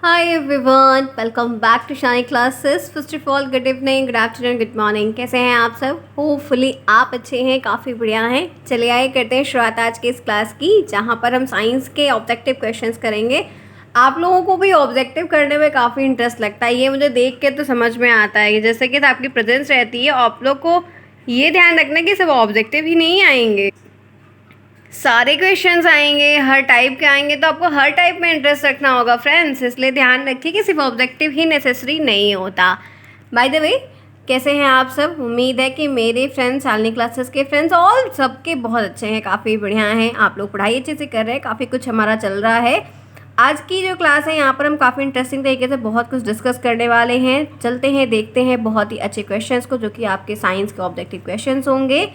Hi everyone, welcome back to Shani classes. First of all good evening, good afternoon, good morning. कैसे हैं आप सब? Hopefully आप अच्छे हैं, काफ़ी बढ़िया हैं। चलिए आइए करते हैं शुरुआत आज की इस क्लास की, जहां पर हम साइंस के ऑब्जेक्टिव क्वेश्चंस करेंगे। आप लोगों को भी ऑब्जेक्टिव करने में काफ़ी इंटरेस्ट लगता है, ये मुझे देख के तो समझ में आता है। जैसे कि आपकी प्रेजेंस रहती है, आप लोग को ये ध्यान रखना कि सिर्फ ऑब्जेक्टिव ही नहीं आएंगे, सारे क्वेश्चंस आएंगे, हर टाइप के आएंगे, तो आपको हर टाइप में इंटरेस्ट रखना होगा फ्रेंड्स। इसलिए ध्यान रखिए कि सिर्फ ऑब्जेक्टिव ही नेसेसरी नहीं होता। बाय द वे, कैसे हैं आप सब? उम्मीद है कि मेरे फ्रेंड्स, शालिनी क्लासेस के फ्रेंड्स ऑल सबके बहुत अच्छे हैं, काफ़ी बढ़िया हैं। आप लोग पढ़ाई अच्छे से कर रहे हैं, काफ़ी कुछ हमारा चल रहा है। आज की जो क्लास है, यहाँ पर हम काफ़ी इंटरेस्टिंग तरीके से बहुत कुछ डिस्कस करने वाले हैं। चलते हैं, देखते हैं बहुत ही अच्छे क्वेश्चंस को, जो कि आपके साइंस के ऑब्जेक्टिव क्वेश्चंस होंगे।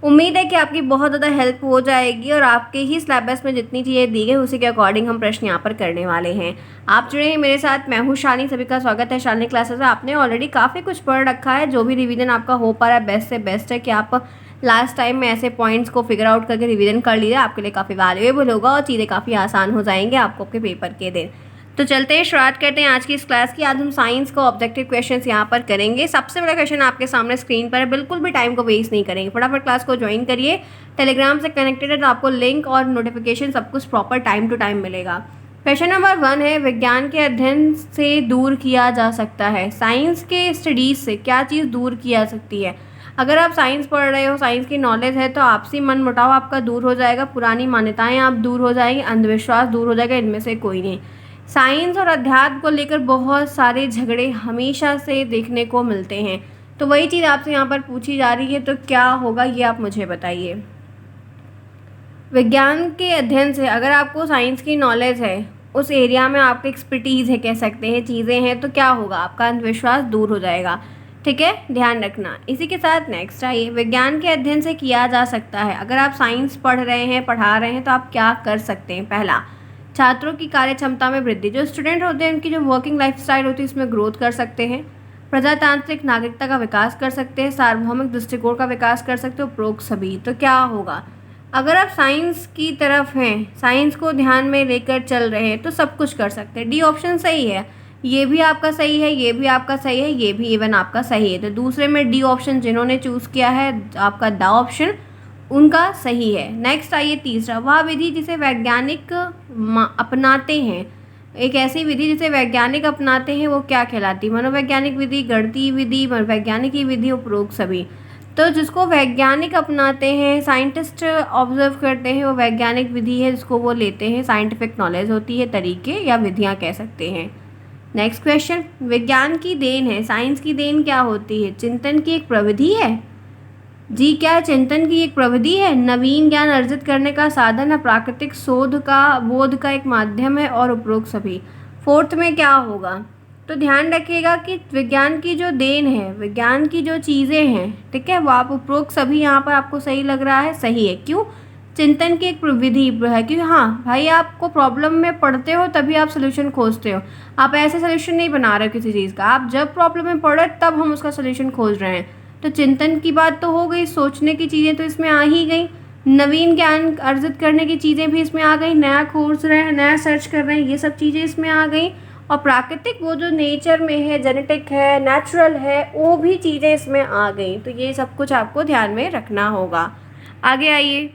उम्मीद है कि आपकी बहुत ज़्यादा हेल्प हो जाएगी और आपके ही सिलेबस में जितनी चीज़ें दी गई उसी के अकॉर्डिंग हम प्रश्न यहाँ पर करने वाले हैं। आप जुड़े हैं मेरे साथ, मैं हूँ शालिनी, सभी का स्वागत है शालिनी क्लासेस में। आपने ऑलरेडी काफ़ी कुछ पढ़ रखा है, जो भी रिवीजन आपका हो पा रहा है बेस्ट से बेस्ट है कि आप लास्ट टाइम में ऐसे पॉइंट्स को फिगर आउट करके रिवीजन कर लीजिए। आपके लिए काफ़ी वैल्यूएबल होगा और चीज़ें काफ़ी आसान हो जाएंगी आपको आपके पेपर के दिन। तो चलते हैं, शुरुआत करते हैं आज की इस क्लास की। आज हम साइंस को ऑब्जेक्टिव क्वेश्चंस यहाँ पर करेंगे। सबसे बड़ा क्वेश्चन आपके सामने स्क्रीन पर है, बिल्कुल भी टाइम को वेस्ट नहीं करेंगे, फटाफट क्लास को ज्वाइन करिए। टेलीग्राम से कनेक्टेड है तो आपको लिंक और नोटिफिकेशन सब कुछ प्रॉपर टाइम टू टाइम मिलेगा। क्वेश्चन नंबर 1 है, विज्ञान के अध्ययन से दूर किया जा सकता है। साइंस के स्टडीज से क्या चीज़ दूर की जा सकती है? अगर आप साइंस पढ़ रहे हो, साइंस की नॉलेज है, तो आपसी मन मुटाव आपका दूर हो जाएगा, पुरानी मान्यताएं आप दूर हो जाएंगी, अंधविश्वास दूर हो जाएगा। इनमें से कोई नहीं। साइंस और अध्यात्म को लेकर बहुत सारे झगड़े हमेशा से देखने को मिलते हैं, तो वही चीज़ आपसे यहाँ पर पूछी जा रही है, तो क्या होगा ये आप मुझे बताइए। विज्ञान के अध्ययन से, अगर आपको साइंस की नॉलेज है, उस एरिया में आपकी एक्सपर्टीज़ है, कह सकते हैं, चीज़ें हैं, तो क्या होगा? आपका अंधविश्वास दूर हो जाएगा। ठीक है, ध्यान रखना। इसी के साथ नेक्स्ट आइए, विज्ञान के अध्ययन से किया जा सकता है। अगर आप साइंस पढ़ रहे हैं, पढ़ा रहे हैं, तो आप क्या कर सकते हैं? पहला, छात्रों की कार्य क्षमता में वृद्धि। जो स्टूडेंट होते हैं उनकी जो वर्किंग लाइफस्टाइल होती है उसमें ग्रोथ कर सकते हैं। प्रजातांत्रिक नागरिकता का विकास कर सकते हैं। सार्वभौमिक दृष्टिकोण का विकास कर सकते हो। उपरोक्त सभी। तो क्या होगा? अगर आप साइंस की तरफ हैं, साइंस को ध्यान में लेकर चल रहे हैं, तो सब कुछ कर सकते हैं। डी ऑप्शन सही है, ये भी आपका सही है, ये भी आपका सही है, ये भी इवन आपका सही है। तो दूसरे में डी ऑप्शन जिन्होंने चूज़ किया है, आपका द ऑप्शन उनका सही है। नेक्स्ट आइए तीसरा, वह विधि जिसे वैज्ञानिक अपनाते हैं। एक ऐसी विधि जिसे वैज्ञानिक अपनाते हैं वो क्या कहलाती है? मनोवैज्ञानिक विधि, गणितीय विधि, वैज्ञानिक विधि, उपरोक्त सभी। तो जिसको वैज्ञानिक अपनाते हैं, साइंटिस्ट ऑब्जर्व करते हैं, वो वैज्ञानिक विधि है जिसको वो लेते हैं। साइंटिफिक नॉलेज होती है, तरीके या विधियाँ कह सकते हैं। नेक्स्ट क्वेश्चन, विज्ञान की देन है, साइंस की देन क्या होती है? चिंतन की एक प्रविधि है। जी, क्या चिंतन की एक प्रविधि है? नवीन ज्ञान अर्जित करने का साधन है। प्राकृतिक शोध का बोध का एक माध्यम है। और उपरोक्त सभी। फोर्थ में क्या होगा? तो ध्यान रखिएगा कि विज्ञान की जो देन है, विज्ञान की जो चीज़ें हैं, ठीक है, वो आप उपरोक्त सभी यहाँ पर आपको सही लग रहा है, सही है। क्यों? चिंतन की एक विधि है, क्योंकि हाँ भाई, आपको प्रॉब्लम में पढ़ते हो तभी आप सोल्यूशन खोजते हो। आप ऐसे सोल्यूशन नहीं बना रहे हो किसी चीज़ का, आप जब प्रॉब्लम में पढ़े तब हम उसका सोल्यूशन खोज रहे हैं। तो चिंतन की बात तो हो गई, सोचने की चीज़ें तो इसमें आ ही गई, नवीन ज्ञान अर्जित करने की चीज़ें भी इसमें आ गई, नया खोज रहे हैं, नया सर्च कर रहे हैं, ये सब चीज़ें इसमें आ गई। और प्राकृतिक, वो जो नेचर में है, जेनेटिक है, नेचुरल है, वो भी चीज़ें इसमें आ गई। तो ये सब कुछ आपको ध्यान में रखना होगा। आगे आइए,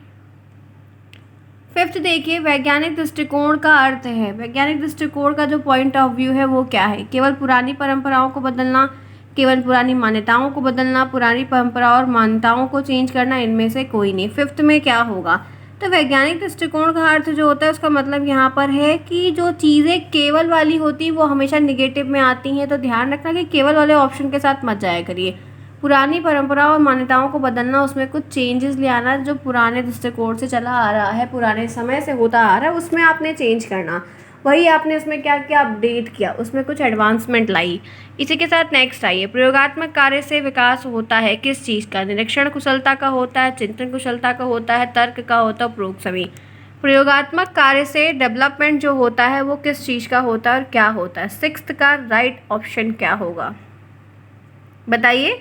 फिफ्थ देखिए, वैज्ञानिक दृष्टिकोण का अर्थ है। वैज्ञानिक दृष्टिकोण का जो पॉइंट ऑफ व्यू है वो क्या है? केवल पुरानी परंपराओं को बदलना, केवल पुरानी मान्यताओं को बदलना, पुरानी परंपरा और मान्यताओं को चेंज करना, इनमें से कोई नहीं। फिफ्थ में क्या होगा? तो वैज्ञानिक दृष्टिकोण का अर्थ जो होता है उसका मतलब यहाँ पर है कि जो चीज़ें केवल वाली होती है वो हमेशा निगेटिव में आती हैं। तो ध्यान रखना कि केवल वाले ऑप्शन के साथ मत जाया करिए। पुरानी परंपरा और मान्यताओं को बदलना, उसमें कुछ चेंजेस ले आना, जो पुराने दृष्टिकोण से चला आ रहा है, पुराने समय से होता आ रहा है, उसमें आपने चेंज करना। वही आपने उसमें क्या किया? अपडेट किया, उसमें कुछ एडवांसमेंट लाई। इसी के साथ नेक्स्ट आइए, प्रयोगात्मक कार्य से विकास होता है किस चीज़ का? निरीक्षण कुशलता का होता है, चिंतन कुशलता का होता है, तर्क का होता है, उपरोक्त सभी। प्रयोगात्मक कार्य से डेवलपमेंट जो होता है वो किस चीज़ का होता है और क्या होता है? सिक्स्थ का राइट ऑप्शन क्या होगा? बताइए।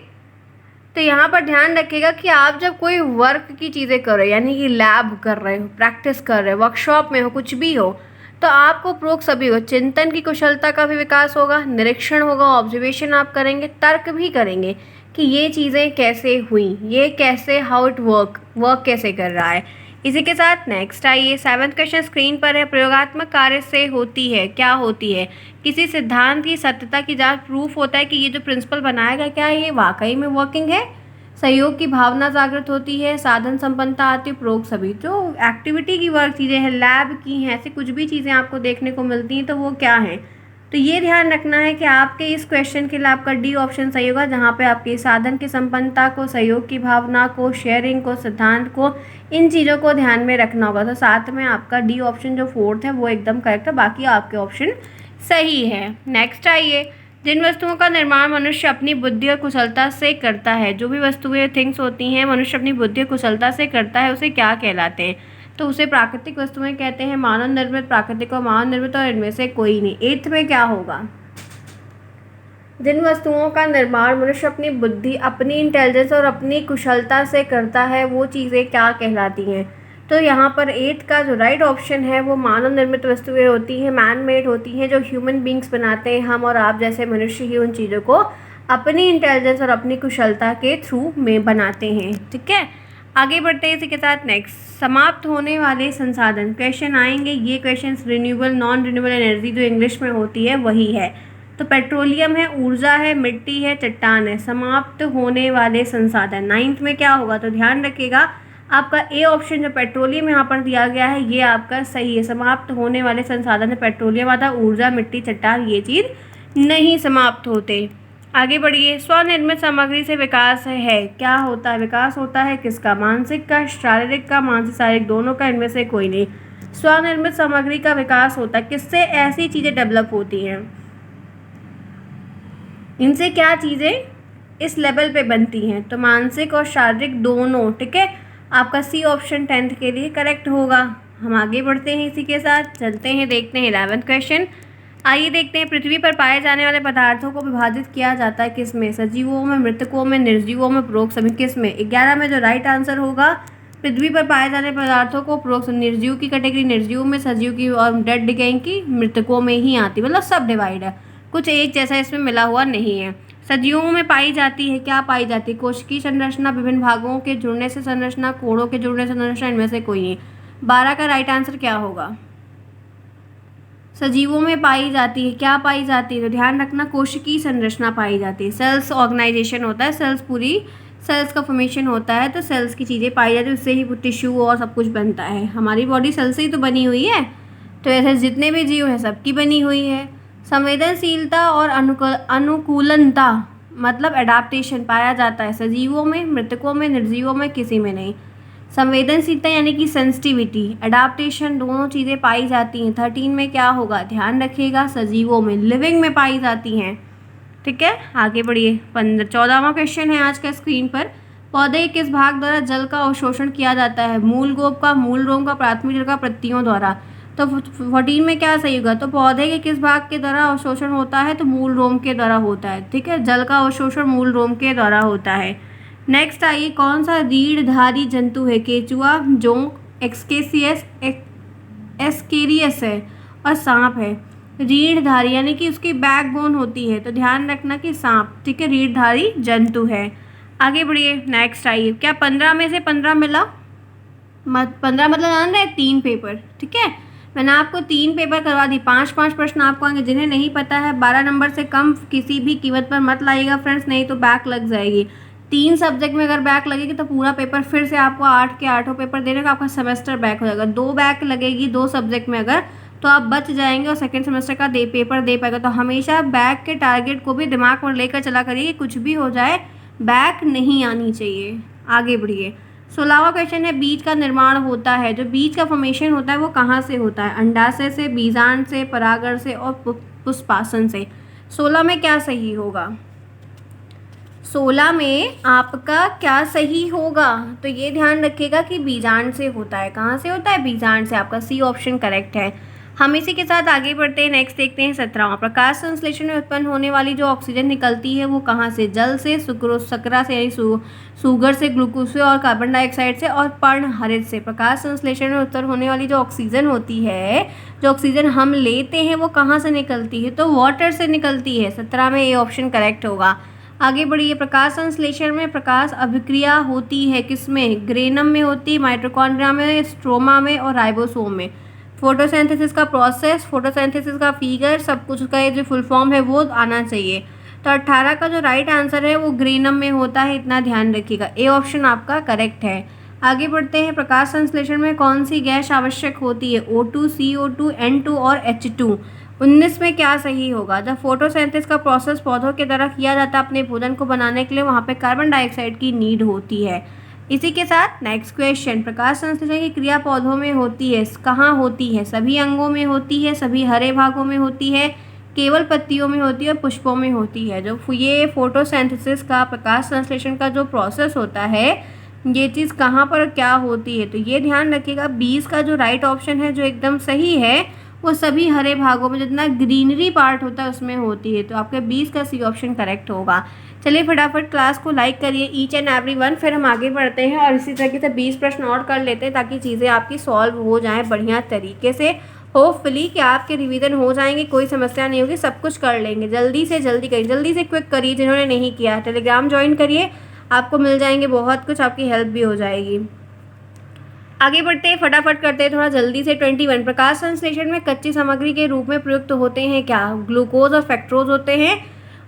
तो यहाँ पर ध्यान रखिएगा कि आप जब कोई वर्क की चीज़ें कर रहे हो, यानी कि लैब कर रहे हो, प्रैक्टिस कर रहे हो, वर्कशॉप में हो, कुछ भी हो, तो आपको उपरोक्त सभी हो चिंतन की कुशलता का भी विकास होगा, निरीक्षण होगा, ऑब्जर्वेशन आप करेंगे, तर्क भी करेंगे कि ये चीज़ें कैसे हुई, ये कैसे हाउ इट वर्क कैसे कर रहा है। इसी के साथ नेक्स्ट आइए 7th क्वेश्चन स्क्रीन पर है। प्रयोगात्मक कार्य से होती है, क्या होती है? किसी सिद्धांत की सत्यता की जांच, प्रूफ होता है कि ये जो प्रिंसिपल बनाया गया क्या ये वाकई में वर्किंग है। सहयोग की भावना जागृत होती है, साधन संपन्नता आती है, उपरोक्त सभी जो एक्टिविटी की वर्क चीज़ें हैं, लैब की हैं, ऐसी कुछ भी चीज़ें आपको देखने को मिलती हैं तो वो क्या हैं। तो ये ध्यान रखना है कि आपके इस क्वेश्चन के लिए आपका डी ऑप्शन सही होगा, जहाँ पे आपके साधन की संपन्नता को, सहयोग की भावना को, शेयरिंग को, सिद्धांत को, इन चीज़ों को ध्यान में रखना होगा। तो साथ में आपका डी ऑप्शन जो 4th है वो एकदम करेक्ट है, बाकी आपके ऑप्शन सही है। नेक्स्ट आइए, जिन वस्तुओं का निर्माण मनुष्य अपनी बुद्धि और कुशलता से करता है, जो भी वस्तुएं थिंग्स होती हैं मनुष्य अपनी बुद्धि और कुशलता से करता है, उसे क्या कहलाते हैं? तो उसे प्राकृतिक वस्तुएं कहते हैं, मानव निर्मित, प्राकृतिक और मानव निर्मित, और इनमें से कोई नहीं। 8th में क्या होगा? जिन वस्तुओं का निर्माण मनुष्य अपनी बुद्धि, अपनी इंटेलिजेंस और अपनी कुशलता से करता है वो चीज़ें क्या कहलाती हैं? तो यहाँ पर 8th का जो राइट ऑप्शन है वो मानव निर्मित वस्तुएं होती हैं, मैन मेड होती हैं, जो ह्यूमन बींग्स बनाते हैं, हम और आप जैसे मनुष्य ही उन चीज़ों को अपनी इंटेलिजेंस और अपनी कुशलता के थ्रू में बनाते हैं। ठीक है, आगे बढ़ते हैं इसी के साथ नेक्स्ट, समाप्त होने वाले संसाधन क्वेश्चन आएंगे। ये question renewable, non renewable energy जो इंग्लिश में होती है वही है। तो पेट्रोलियम है, ऊर्जा है, मिट्टी है, चट्टान है, समाप्त होने वाले संसाधन। 9th में क्या होगा? तो ध्यान रखिएगा आपका ए ऑप्शन जो पेट्रोलियम यहाँ पर दिया गया है ये आपका सही है। समाप्त होने वाले संसाधन है पेट्रोलियम आता, ऊर्जा, मिट्टी, चट्टान ये चीज़ नहीं समाप्त होते। आगे बढ़िए, स्वनिर्मित सामग्री से विकास है, क्या होता है? विकास होता है किसका? मानसिक का, शारीरिक का, मानसिक शारीरिक दोनों का, इनमें से कोई नहीं। स्वनिर्मित सामग्री का विकास होता है किससे? ऐसी चीज़ें डेवलप होती हैं, इनसे क्या चीज़ें इस लेवल पे बनती हैं? तो मानसिक और शारीरिक दोनों। ठीक है, आपका सी ऑप्शन 10th के लिए करेक्ट होगा। हम आगे बढ़ते हैं इसी के साथ, चलते हैं देखते हैं 11th क्वेश्चन। आइए देखते हैं, पृथ्वी पर पाए जाने वाले पदार्थों को विभाजित किया जाता है किस में? सजीवों में, मृतकों में, निर्जीवों में, उपरोक्त सभी किस में? 11 में जो राइट आंसर होगा, पृथ्वी पर पाए जाने पदार्थों को उपरोक्त निर्जीव की कैटेगरी निर्जीव में, सजीव की और डेड डिकेइंग की मृतकों में ही आती, मतलब सब डिवाइड है, कुछ एक जैसा इसमें मिला हुआ नहीं है। सजीवों में पाई जाती है, क्या पाई जाती है? कोशिकीय संरचना, विभिन्न भागों के जुड़ने से संरचना, कोड़ों के जुड़ने से संरचना, इनमें से कोई नहीं। 12 का राइट आंसर क्या होगा? सजीवों में पाई जाती है, क्या पाई जाती है? तो ध्यान रखना कोशिकीय संरचना पाई जाती है, सेल्स ऑर्गेनाइजेशन होता है, सेल्स पूरी सेल्स का फॉर्मेशन होता है, तो सेल्स की चीज़ें पाई जाती है, उससे ही टिश्यू और सब कुछ बनता है। हमारी बॉडी सेल से ही तो बनी हुई है, तो ऐसे जितने भी जीव हैं सबकी बनी हुई है। संवेदनशीलता और अनुकूलनता मतलब एडाप्टेशन पाया जाता है सजीवों में, मृतकों में, निर्जीवों में, किसी में नहीं। संवेदनशीलता यानी कि सेंसिटिविटी, एडाप्टेशन दोनों चीज़ें पाई जाती हैं। 13 में क्या होगा? ध्यान रखिएगा सजीवों में, लिविंग में पाई जाती हैं। ठीक है, आगे बढ़िए। 14वां क्वेश्चन है आज का स्क्रीन पर, पौधे के किस भाग द्वारा जल का अवशोषण किया जाता है? मूल गोप का, मूल रोम का, प्राथमिक जल का, पत्तियों द्वारा। तो 14 में क्या सही होगा? तो पौधे के किस भाग के द्वारा अवशोषण होता है? तो मूल रोम के द्वारा होता है। ठीक है, जल का अवशोषण मूल रोम के द्वारा होता है। नेक्स्ट आइए, कौन सा रीढ़धारी जंतु है? केचुआ, जोंक, एक्सकेसियस, एस्केरियस है और सांप है। रीढ़धारी यानी कि उसकी बैकबोन होती है, तो ध्यान रखना कि सांप। ठीक है, रीढ़धारी जंतु है। आगे बढ़िए, नेक्स्ट आइए, क्या 15 में से 15 मिला? 15 मतलब जान रहे 3 पेपर। ठीक है, मैंने आपको 3 पेपर करवा दी, 5-5 प्रश्न आपको आएंगे। जिन्हें नहीं पता है 12 नंबर से कम किसी भी कीमत पर मत लाइएगा फ्रेंड्स, नहीं तो बैक लग जाएगी। 3 सब्जेक्ट में अगर बैक लगेगी तो पूरा पेपर फिर से आपको 8 के 8 पेपर देने का आपका सेमेस्टर बैक हो जाएगा। 2 बैक लगेगी 2 सब्जेक्ट में अगर, तो आप बच जाएंगे और सेकेंड सेमेस्टर का पेपर दे पाएगा। तो हमेशा बैक के टारगेट को भी दिमाग में लेकर चला करिए, कुछ भी हो जाए बैक नहीं आनी चाहिए। आगे बढ़िए, 16वां क्वेश्चन है, बीज का निर्माण होता है, जो बीज का फॉर्मेशन होता है वो कहाँ से होता है? अंडाशय से, बीजांड से, परागण से और पुष्पासन से। 16 में क्या सही होगा? 16 में आपका क्या सही होगा? तो ये ध्यान रखिएगा कि बीजांड से होता है। कहाँ से होता है? बीजांड से। आपका सी ऑप्शन करेक्ट है। हम इसी के साथ आगे बढ़ते हैं। नेक्स्ट देखते हैं 17वां, प्रकाश संश्लेषण में उत्पन्न होने वाली जो ऑक्सीजन निकलती है वो कहाँ से? जल से, शकरा से यानी शुगर से, ग्लूकोज से और कार्बन डाइऑक्साइड से और पर्णहरित से। प्रकाश संश्लेषण में उत्पन्न होने वाली जो ऑक्सीजन होती है, जो ऑक्सीजन हम लेते हैं वो कहाँ से निकलती है? तो वाटर से निकलती है। 17 में ये ऑप्शन करेक्ट होगा। आगे बढ़िए। प्रकाश संश्लेषण में प्रकाश अभिक्रिया होती है किसमें? ग्रेनम में होती है, माइटोकॉन्ड्रिया में, स्ट्रोमा में और राइबोसोम में। फोटोसिंथेसिस का प्रोसेस, फोटोसिंथेसिस का फिगर, सब कुछ का जो फुल फॉर्म है वो आना चाहिए। तो 18 का जो राइट आंसर है वो ग्रेनम में होता है, इतना ध्यान रखिएगा। ए ऑप्शन आपका करेक्ट है। आगे बढ़ते हैं। प्रकाश संश्लेषण में कौन सी गैस आवश्यक होती है? O2, CO2, N2 और H2। 19 में क्या सही होगा? जब फोटोसिंथेसिस का प्रोसेस पौधों के द्वारा किया जाता है अपने भोजन को बनाने के लिए, वहाँ पे कार्बन डाइऑक्साइड की नीड होती है। इसी के साथ नेक्स्ट क्वेश्चन, प्रकाश संश्लेषण की क्रिया पौधों में होती है, कहाँ होती है? सभी अंगों में होती है, सभी हरे भागों में होती है, केवल पत्तियों में होती है और पुष्पों में होती है। जो ये फोटोसिंथेसिस का, प्रकाश संश्लेषण का जो प्रोसेस होता है, ये चीज़ कहाँ पर क्या होती है? तो ये ध्यान रखिएगा। 20 का जो राइट ऑप्शन है जो एकदम सही है वो सभी हरे भागों में, जितना ग्रीनरी पार्ट होता है उसमें होती है। तो आपका 20 का सी ऑप्शन करेक्ट होगा। चलिए फटाफट क्लास को लाइक करिए ईच एंड एवरी वन, फिर हम आगे बढ़ते हैं और इसी तरीके से 20 प्रश्न और कर लेते हैं ताकि चीज़ें आपकी सॉल्व हो जाएं बढ़िया तरीके से। होपफुली कि आपके रिवीजन हो जाएंगे, कोई समस्या नहीं होगी, सब कुछ कर लेंगे। जल्दी से जल्दी करिए, जल्दी से क्विक करिए। जिन्होंने नहीं किया टेलीग्राम ज्वाइन करिए, आपको मिल जाएंगे बहुत कुछ, आपकी हेल्प भी हो जाएगी। आगे बढ़ते हैं, फटाफट करते हैं थोड़ा जल्दी से। 21, प्रकाश संश्लेषण में कच्ची सामग्री के रूप में प्रयुक्त होते हैं क्या? ग्लूकोज और फ्रक्टोज होते हैं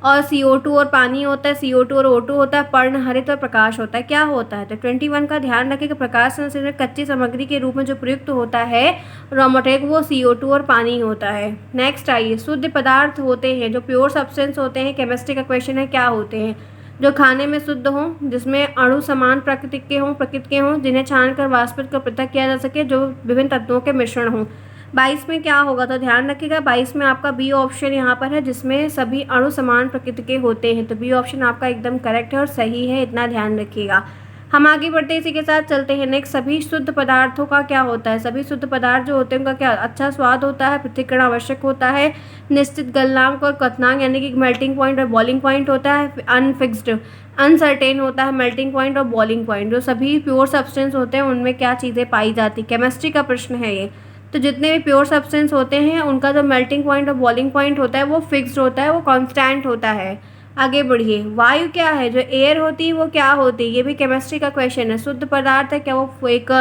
और CO2 और पानी होता है, CO2 और O2 होता है, पर्णहरित और प्रकाश होता है। क्या होता है? तो 21 का ध्यान रखें कि प्रकाश संश्लेषण में कच्ची सामग्री के रूप में जो प्रयुक्त होता है रॉ मटेरियल वो CO2 और पानी होता है। नेक्स्ट आइए, शुद्ध पदार्थ होते हैं जो प्योर सब्सटेंस होते हैं, केमिस्ट्री का क्वेश्चन है, क्या होते हैं? जो खाने में शुद्ध हों, जिसमें अणु समान प्रकृति के हों, जिन्हें छानकर वाष्पित कर पृथक किया जा सके, जो विभिन्न तत्वों के मिश्रण हों। 22 में क्या होगा? तो ध्यान रखिएगा 22 में आपका बी ऑप्शन यहाँ पर है, जिसमें सभी अणु समान प्रकृति के होते हैं। तो बी ऑप्शन आपका एकदम करेक्ट है और सही है, इतना ध्यान रखिएगा। हम आगे बढ़ते इसी के साथ चलते हैं। नेक्स्ट, सभी शुद्ध पदार्थों का क्या होता है? सभी शुद्ध पदार्थ जो होते हैं उनका क्या? अच्छा स्वाद होता है, पृथक्करण आवश्यक होता है, निश्चित गलनांक और क्वथनांक यानी कि मेल्टिंग पॉइंट और बॉइलिंग पॉइंट होता है, अनफिक्स्ड अनसर्टेन होता है मेल्टिंग पॉइंट और बॉइलिंग पॉइंट। जो सभी प्योर सब्सटेंस होते हैं उनमें क्या चीज़ें पाई जाती? केमिस्ट्री का प्रश्न है ये। तो जितने भी प्योर सब्सटेंस होते हैं उनका जो मेल्टिंग पॉइंट और बॉइलिंग पॉइंट होता है वो फिक्स्ड होता है, वो कांस्टेंट होता है। आगे बढ़िए। वायु क्या है? जो एयर होती है वो क्या होती है? ये भी केमिस्ट्री का क्वेश्चन है। शुद्ध पदार्थ है क्या? वो एक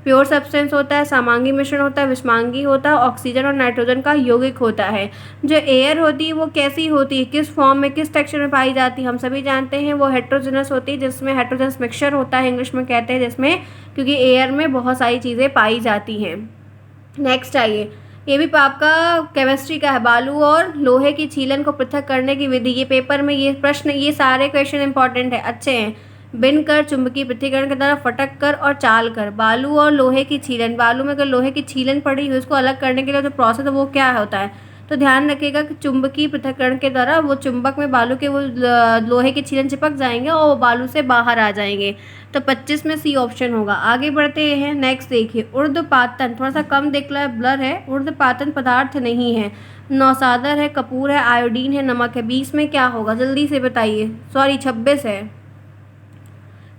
प्योर सब्सटेंस होता है, समांगी मिश्रण होता है, विषमांगी होता है, ऑक्सीजन और नाइट्रोजन का यौगिक होता है। जो एयर होती है वो कैसी होती है? किस फॉर्म में, किस टेक्सचर में पाई जाती है? हम सभी जानते हैं वो हेट्रोजेनस होती है, जिसमें हेट्रोजेनस मिक्सचर होता है इंग्लिश में कहते हैं, जिसमें क्योंकि एयर में बहुत सारी चीज़ें पाई जाती हैं। नेक्स्ट आइए, ये भी आपका केमिस्ट्री का है। बालू और लोहे की छीलन को पृथक करने की विधि, ये पेपर में ये प्रश्न, ये सारे क्वेश्चन इंपॉर्टेंट है, अच्छे हैं। बिन कर, चुंबकीय पृथक्करण के द्वारा फटक कर और चाल कर। बालू और लोहे की छीलन, बालू में अगर लोहे की छीलन पड़ी हुई उसको अलग करने के लिए जो प्रोसेस है वो क्या होता है? तो ध्यान रखिएगा कि चुंबकीय पृथक्करण के द्वारा वो चुंबक में बालू के वो लोहे के छीलन चिपक जाएंगे और वो बालू से बाहर आ जाएंगे। तो 25 में सी ऑप्शन होगा। आगे बढ़ते हैं। नेक्स्ट देखिए, ऊर्ध्वपातन, थोड़ा सा कम देख लो, ब्लर है। ऊर्ध्वपातन पदार्थ नहीं है, नौसादर है, कपूर है, आयोडीन है, नमक है। 20 में क्या होगा? जल्दी से बताइए। सॉरी 26 है।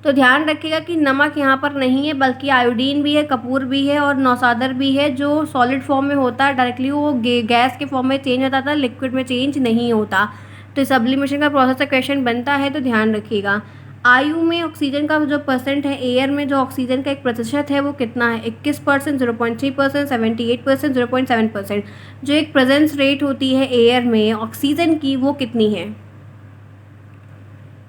तो ध्यान रखिएगा कि नमक यहाँ पर नहीं है, बल्कि आयोडीन भी है, कपूर भी है और नौसादर भी है। जो सॉलिड फॉर्म में होता है डायरेक्टली वो गैस के फॉर्म में चेंज होता था, लिक्विड में चेंज नहीं होता। तो सब्लिमेशन का प्रोसेस का क्वेश्चन बनता है, तो ध्यान रखिएगा। आयु में ऑक्सीजन का जो परसेंट है, एयर में जो ऑक्सीजन का एक प्रतिशत है वो कितना है? 21%, 0.3%, 78%, 0.7%। जो एक प्रेजेंस रेट होती है एयर में ऑक्सीजन की वो कितनी है?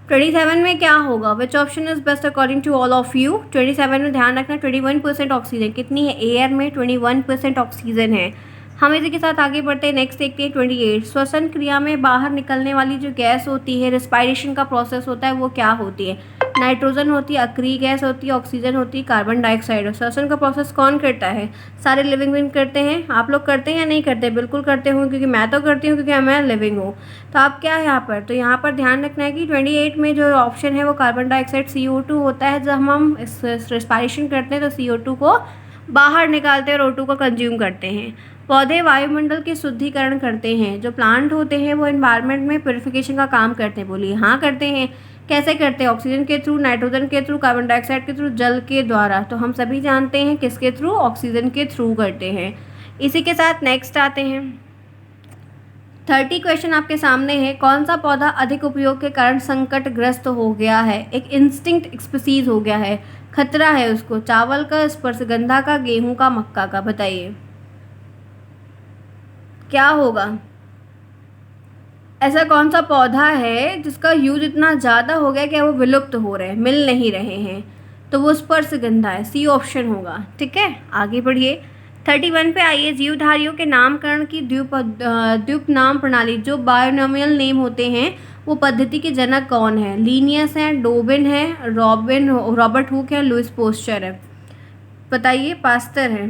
27 में क्या होगा? Which option is best according to all of you? 27 में ध्यान रखना 21% ऑक्सीजन कितनी है? एयर में 21% ऑक्सीजन है। हम इसी के साथ आगे बढ़ते हैं। नेक्स्ट देखते हैं 28, श्वसन क्रिया में बाहर निकलने वाली जो गैस होती है, रेस्पायरेशन का प्रोसेस होता है, वो क्या होती है? नाइट्रोजन होती है, अक्रिय गैस होती है, ऑक्सीजन होती है, कार्बन डाइऑक्साइड। श्वसन का प्रोसेस कौन करता है? सारे लिविंग बींग करते हैं। आप लोग करते हैं या नहीं करते? बिल्कुल करते होंगे, क्योंकि मैं तो करती हूँ, क्योंकि मैं लिविंग हूँ। तो आप क्या है यहाँ पर? तो यहाँ पर ध्यान रखना है कि 28 में जो ऑप्शन है वो कार्बन डाइऑक्साइड CO2 होता है। जब हम रेस्पायरेशन करते हैं तो CO2 को बाहर निकालते हैं और O2 को कंज्यूम करते हैं। पौधे वायुमंडल के शुद्धिकरण करते हैं। जो प्लांट होते हैं वो एनवायरनमेंट में प्योरिफिकेशन का काम करते हैं। बोलिए हाँ करते हैं। कैसे करते हैं? ऑक्सीजन के थ्रू, नाइट्रोजन के थ्रू, कार्बन डाइऑक्साइड के थ्रू, जल के द्वारा। तो हम सभी जानते हैं किसके थ्रू? ऑक्सीजन के थ्रू करते हैं। इसी के साथ नेक्स्ट आते हैं। 30 क्वेश्चन आपके सामने है। कौन सा पौधा अधिक उपयोग के कारण संकटग्रस्त हो गया है? एक इंस्टिंक्ट स्पीसीज हो गया है, खतरा है उसको। चावल का, स्पर्शगंधा का, गेहूं का, मक्का का। बताइए क्या होगा? ऐसा कौन सा पौधा है जिसका यूज इतना ज़्यादा हो गया कि वो विलुप्त हो रहे हैं, मिल नहीं रहे हैं? तो वो स्पर्शगंधा है। सी ऑप्शन होगा। ठीक है, आगे बढ़िए। 31 पे आइए। जीवधारियों के नामकरण की द्वीप नाम प्रणाली, जो बायोनोमियल नेम होते हैं, वो पद्धति के जनक कौन है? लीनियस है, डोबिन है, रॉबर्ट हुक है, लुइस पोस्चर है। बताइए। पास्तर है।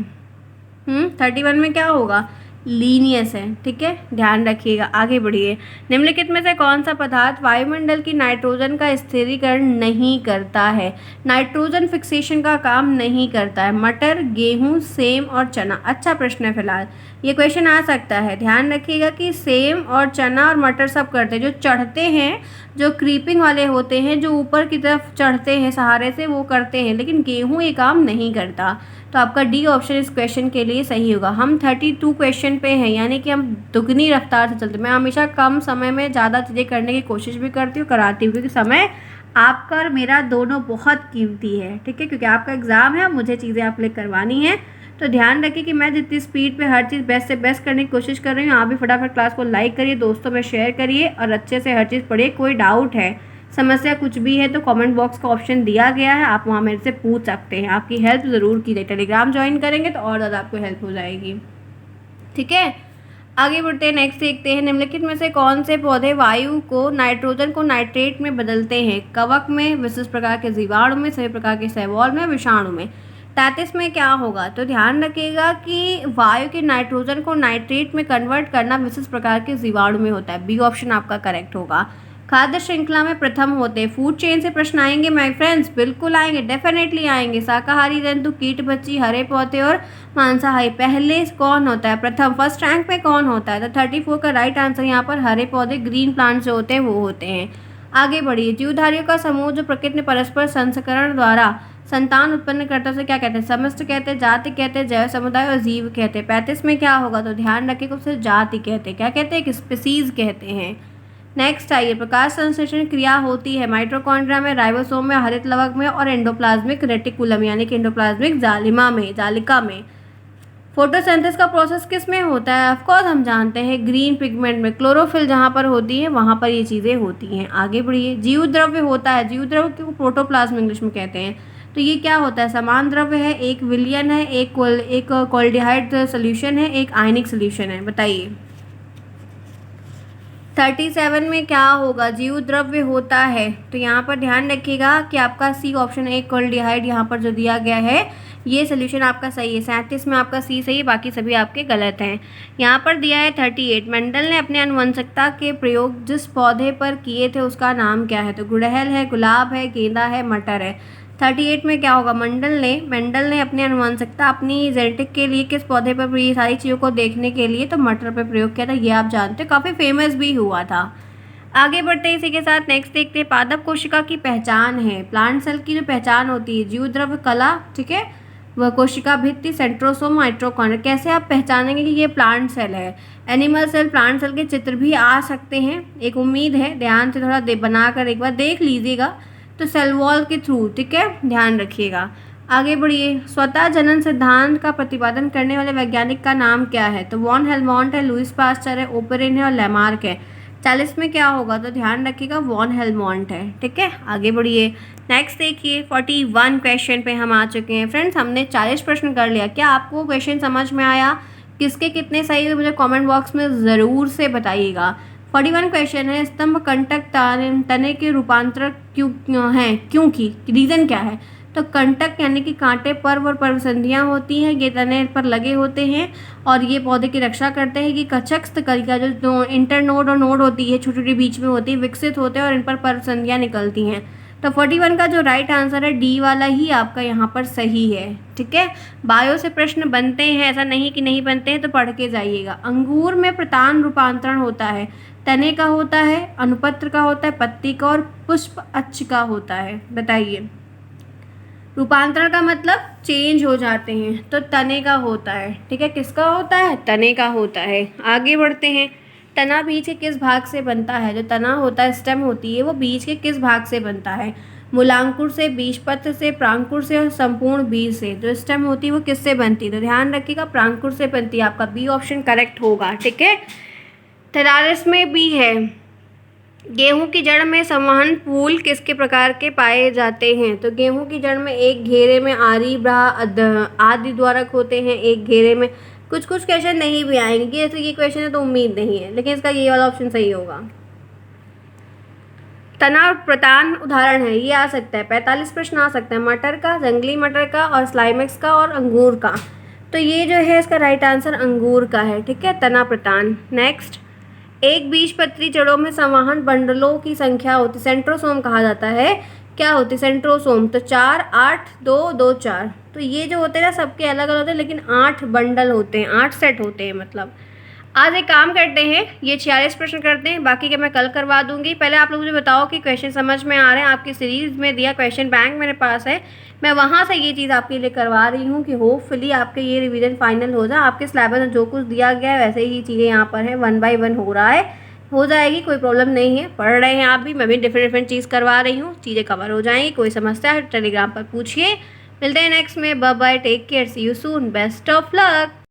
31 में क्या होगा? लीनियस है। ठीक है, ध्यान रखिएगा। आगे बढ़िए। निम्नलिखित में से कौन सा पदार्थ वायुमंडल की नाइट्रोजन का स्थिरीकरण नहीं करता है? नाइट्रोजन फिक्सेशन का काम नहीं करता है। मटर, गेहूं, सेम और चना। अच्छा प्रश्न है। फिलहाल ये क्वेश्चन आ सकता है। ध्यान रखिएगा कि सेम और चना और मटर सब करते हैं। जो चढ़ते हैं, जो क्रीपिंग वाले होते हैं, जो ऊपर की तरफ चढ़ते हैं सहारे से, वो करते हैं, लेकिन गेहूं ये काम नहीं करता। तो आपका डी ऑप्शन इस क्वेश्चन के लिए सही होगा। हम 32 क्वेश्चन पे हैं, यानी कि हम दुगनी रफ्तार से चलते। मैं हमेशा कम समय में ज़्यादा चीज़ें करने की कोशिश भी करती हूँ, कराती हूँ, क्योंकि समय आपका और मेरा दोनों बहुत कीमती है। ठीक है, क्योंकि आपका एग्ज़ाम है, मुझे चीज़ें आप लिए करवानी है। तो ध्यान रखिए कि मैं जितनी स्पीड पे हर चीज़ बेस्ट से बेस्ट करने की कोशिश कर रही हूँ। आप भी फटाफट क्लास को लाइक करिए, दोस्तों में शेयर करिए और अच्छे से हर चीज़ पढ़िए। कोई डाउट है, समस्या कुछ भी है, तो कमेंट बॉक्स का ऑप्शन दिया गया है, आप वहाँ मेरे से पूछ सकते हैं। आपकी हेल्प ज़रूर की जाए। टेलीग्राम ज्वाइन करेंगे तो और ज़्यादा आपको हेल्प हो जाएगी। ठीक है, आगे बढ़ते हैं। नेक्स्ट देखते हैं। निम्नलिखित में से कौन से पौधे वायु को, नाइट्रोजन को नाइट्रेट में बदलते हैं? कवक में, विशिष्ट प्रकार के जीवाणु में, सभी प्रकार के शैवाल में, विषाणु में। 33 में क्या होगा? तो ध्यान रखिएगा कि वायु के नाइट्रोजन को नाइट्रेट में कन्वर्ट करना विशिष्ट प्रकार के जीवाणु में होता है। बी ऑप्शन आपका करेक्ट होगा। खाद्य श्रृंखला में प्रथम होते हैं। फूड चेन से प्रश्न आएंगे माय फ्रेंड्स, बिल्कुल आएंगे, डेफिनेटली आएंगे। शाकाहारी जंतु, कीट बच्ची, हरे पौधे और मांसाहारी। पहले कौन होता है? प्रथम, फर्स्ट रैंक पे कौन होता है? तो 34 का राइट आंसर यहाँ पर हरे पौधे, ग्रीन प्लांट्स जो होते हैं वो होते हैं। आगे बढ़िए। जीवधारियों का समूह जो प्रकृति ने परस्पर संस्करण द्वारा संतान उत्पन्न करता है उसे क्या कहते हैं? समस्त कहते हैं, जाति कहते हैं, जैव समुदाय और जीव कहते हैं। 35 में क्या होगा? तो ध्यान रखिएगा, उसे जाति कहते हैं। क्या कहते हैं? एक स्पीसीज कहते हैं। नेक्स्ट आइए। प्रकाश संश्लेषण क्रिया होती है माइटोकॉन्ड्रिया में, राइबोसोम में, हरित लवक में और एंडोप्लाज्मिक रेटिकुलम यानी कि एंडोप्लाज्मिक जालिका में। फोटोसिंथेसिस का प्रोसेस किस में होता है? ऑफ कोर्स हम जानते हैं, ग्रीन पिगमेंट में। क्लोरोफिल जहाँ पर होती है वहाँ पर ये चीज़ें होती हैं। आगे बढ़िए। जीव द्रव्य होता है। जीव द्रव्य को प्रोटोप्लाज्म इंग्लिश में कहते हैं। तो ये क्या होता है? समान द्रव्य है, एक विलयन है, एक कोल्डिहाइड सोल्यूशन है, एक आयनिक सोल्यूशन है। बताइए 37 में क्या होगा? जीव द्रव्य होता है। तो यहाँ पर ध्यान रखिएगा कि आपका सी ऑप्शन, एक कोल्डिहाइड यहाँ पर जो दिया गया है, ये सोल्यूशन आपका सही है। 37 में आपका सी सही है, बाकी सभी आपके गलत हैं। यहाँ पर दिया है 38। मंडल ने अपने आनुवंशिकता के प्रयोग जिस पौधे पर किए थे उसका नाम क्या है? तो गुड़हल है, गुलाब है, गेंदा है, मटर है। 38 में क्या होगा? मंडल ने अपनी आनुवंशिकता, अपनी जेनेटिक के लिए किस पौधे पर, ये सारी चीज़ों को देखने के लिए तो मटर पर प्रयोग किया था। ये आप जानते हो, काफ़ी फेमस भी हुआ था। आगे बढ़ते हैं इसी के साथ। नेक्स्ट देखते हैं। पादप कोशिका की पहचान है। प्लांट सेल की जो पहचान होती है, जीव द्रव्य कला, ठीक है, वह कोशिका भित्ति, सेंट्रोसोम, माइटोकॉन्ड्रिया। कैसे आप पहचानेंगे कि ये प्लांट सेल है? एनिमल सेल, प्लांट सेल के चित्र भी आ सकते हैं। एक उम्मीद है, ध्यान से थोड़ा बनाकर एक बार देख लीजिएगा। तो सेल वॉल के थ्रू, ठीक है, ध्यान रखिएगा। आगे बढ़िए। स्वतः जनन सिद्धांत का प्रतिपादन करने वाले वैज्ञानिक का नाम क्या है? तो वॉन हेलमोंट है, लुइस पास्चर है, ओपेरिन है और लैमार्क है। 40 में क्या होगा? तो ध्यान रखिएगा, वॉन हेलमोंट है। ठीक है, आगे बढ़िए। नेक्स्ट देखिए। 41 क्वेश्चन पे हम आ चुके हैं फ्रेंड्स। हमने 40 प्रश्न कर लिया। क्या आपको क्वेश्चन समझ में आया? किसके कितने सही हुए मुझे कमेंट बॉक्स में ज़रूर से बताइएगा। 41 क्वेश्चन है। स्तंभ कंटक तने के रूपांतरक क्यों हैं? क्योंकि रीज़न क्या है? तो कंटक यानी कि कांटे, पर्व और पर्वसंधियाँ होती हैं, ये तने पर लगे होते हैं और ये पौधे की रक्षा करते हैं। कि कक्षस्थ कलिका जो इंटरनोड और नोड होती है, छोटी छोटी बीच में होती है, विकसित होते हैं और इन पर पर्वसंधियाँ निकलती हैं। तो 41 का जो राइट आंसर है डी वाला ही आपका यहाँ पर सही है। ठीक है, बायो से प्रश्न बनते हैं, ऐसा नहीं कि नहीं बनते हैं, तो पढ़ के जाइएगा। अंगूर में प्रतान रूपांतरण होता है, तने का होता है, अनुपत्र का होता है, पत्ती का और पुष्प अक्ष का होता है। बताइए, रूपांतरण का मतलब चेंज हो जाते हैं, तो तने का होता है। ठीक है, किसका होता है? तने का होता है। आगे बढ़ते हैं। तना बीज के किस भाग से बनता है? जो तना होता है, स्टेम होती है, वो बीज के किस भाग से बनता है? मूलांकुर से, बीजपत्र से, प्रांकुर से और संपूर्ण बीज से। जो स्टेम होती है वो किससे बनती है? तो ध्यान रखिएगा, प्रांकुर से बनती है। आपका बी ऑप्शन करेक्ट होगा। ठीक है, 43 में बी है, गेहूं की जड़ में संवहन फूल किसके प्रकार के पाए जाते हैं? तो गेहूं की जड़ में एक घेरे में आरी, ब्राह आदि द्वारक होते हैं, एक घेरे में। कुछ क्वेश्चन नहीं भी आएंगे, जैसे ये क्वेश्चन है तो उम्मीद नहीं है, लेकिन इसका ये वाला ऑप्शन सही होगा। तना प्रतान उदाहरण है, ये आ सकता है। 45 प्रश्न आ सकता है, मटर का, जंगली मटर का और स्लाइमेक्स का और अंगूर का। तो ये जो है इसका राइट आंसर अंगूर का है। ठीक है, तना प्रतान। नेक्स्ट, एक बीजपत्री जड़ों में संवहन बंडलों की संख्या होती, सेंट्रोसोम कहा जाता है। क्या होती? सेंट्रोसोम। तो 4, 8, 2, 2, 4। तो ये जो होते हैं ना, सबके अलग अलग होते हैं, लेकिन 8 बंडल होते हैं, 8 सेट होते हैं। मतलब आज एक काम करते हैं, ये 46 प्रश्न करते हैं, बाकी के मैं कल करवा दूंगी। पहले आप लोग मुझे बताओ कि क्वेश्चन समझ में आ रहे हैं। आपकी सीरीज़ में दिया क्वेश्चन बैंक मेरे पास है, मैं वहाँ से ये चीज़ आपके लिए करवा रही हूँ कि होपफुली आपके ये रिवीजन फाइनल हो जाए। आपके सिलेबस में जो कुछ दिया गया है वैसे ही चीज़ें यहाँ पर हैं, 1 बाय 1 हो रहा है, हो जाएगी, कोई प्रॉब्लम नहीं है। पढ़ रहे हैं आप भी, मैं भी डिफरेंट चीज़ करवा रही हूँ, चीज़ें कवर हो जाएंगी। कोई समस्या है टेलीग्राम पर पूछिए। मिलते हैं नेक्स्ट में। Bye bye, take care, see you soon, best of luck.